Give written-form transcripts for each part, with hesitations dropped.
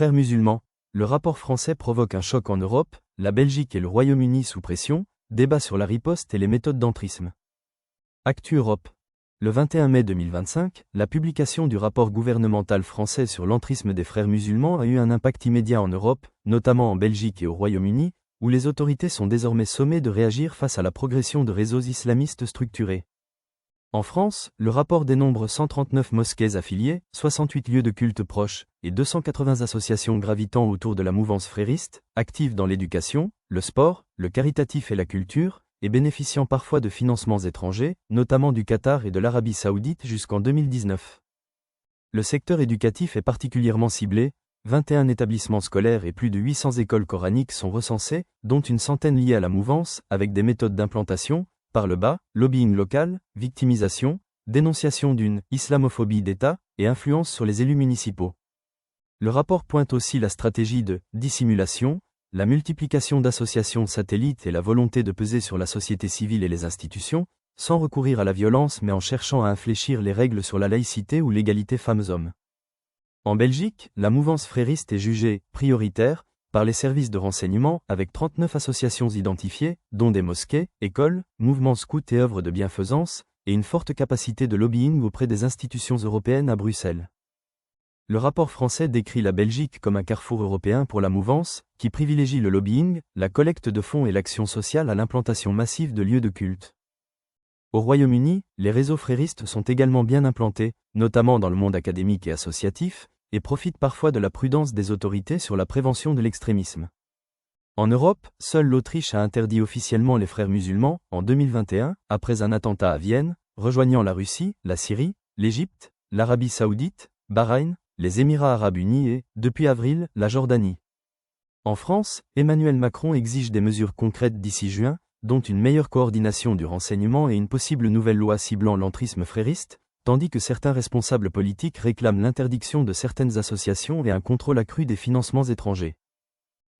Frères musulmans, le rapport français provoque un choc en Europe, la Belgique et le Royaume-Uni sous pression, débat sur la riposte et les méthodes d'entrisme. Actu Europe. Le 21 mai 2025, la publication du rapport gouvernemental français sur l'entrisme des frères musulmans a eu un impact immédiat en Europe, notamment en Belgique et au Royaume-Uni, où les autorités sont désormais sommées de réagir face à la progression de réseaux islamistes structurés. En France, le rapport dénombre 139 mosquées affiliées, 68 lieux de culte proches, et 280 associations gravitant autour de la mouvance frériste, actives dans l'éducation, le sport, le caritatif et la culture, et bénéficiant parfois de financements étrangers, notamment du Qatar et de l'Arabie Saoudite jusqu'en 2019. Le secteur éducatif est particulièrement ciblé, 21 établissements scolaires et plus de 800 écoles coraniques sont recensées, dont une centaine liées à la mouvance, avec des méthodes d'implantation, par le bas, lobbying local, victimisation, dénonciation d'une islamophobie d'État et influence sur les élus municipaux. Le rapport pointe aussi la stratégie de dissimulation, la multiplication d'associations satellites et la volonté de peser sur la société civile et les institutions, sans recourir à la violence mais en cherchant à infléchir les règles sur la laïcité ou l'égalité femmes-hommes. En Belgique, la mouvance frériste est jugée prioritaire par les services de renseignement avec 39 associations identifiées, dont des mosquées, écoles, mouvements scouts et œuvres de bienfaisance, et une forte capacité de lobbying auprès des institutions européennes à Bruxelles. Le rapport français décrit la Belgique comme un carrefour européen pour la mouvance, qui privilégie le lobbying, la collecte de fonds et l'action sociale à l'implantation massive de lieux de culte. Au Royaume-Uni, les réseaux fréristes sont également bien implantés, notamment dans le monde académique et associatif, et profitent parfois de la prudence des autorités sur la prévention de l'extrémisme. En Europe, seule l'Autriche a interdit officiellement les frères musulmans, en 2021, après un attentat à Vienne, rejoignant la Russie, la Syrie, l'Égypte, l'Arabie Saoudite, Bahreïn, les Émirats Arabes Unis et, depuis avril, la Jordanie. En France, Emmanuel Macron exige des mesures concrètes d'ici juin, dont une meilleure coordination du renseignement et une possible nouvelle loi ciblant l'entrisme frériste, tandis que certains responsables politiques réclament l'interdiction de certaines associations et un contrôle accru des financements étrangers.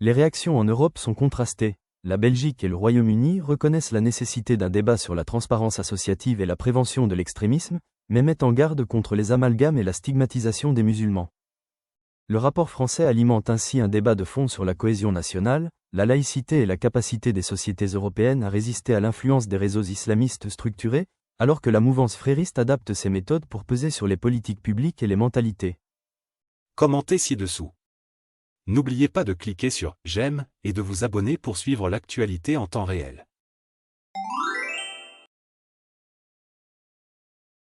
Les réactions en Europe sont contrastées. La Belgique et le Royaume-Uni reconnaissent la nécessité d'un débat sur la transparence associative et la prévention de l'extrémisme, mais mettent en garde contre les amalgames et la stigmatisation des musulmans. Le rapport français alimente ainsi un débat de fond sur la cohésion nationale, la laïcité et la capacité des sociétés européennes à résister à l'influence des réseaux islamistes structurés, alors que la mouvance frériste adapte ses méthodes pour peser sur les politiques publiques et les mentalités. Commentez ci-dessous. N'oubliez pas de cliquer sur « J'aime » et de vous abonner pour suivre l'actualité en temps réel.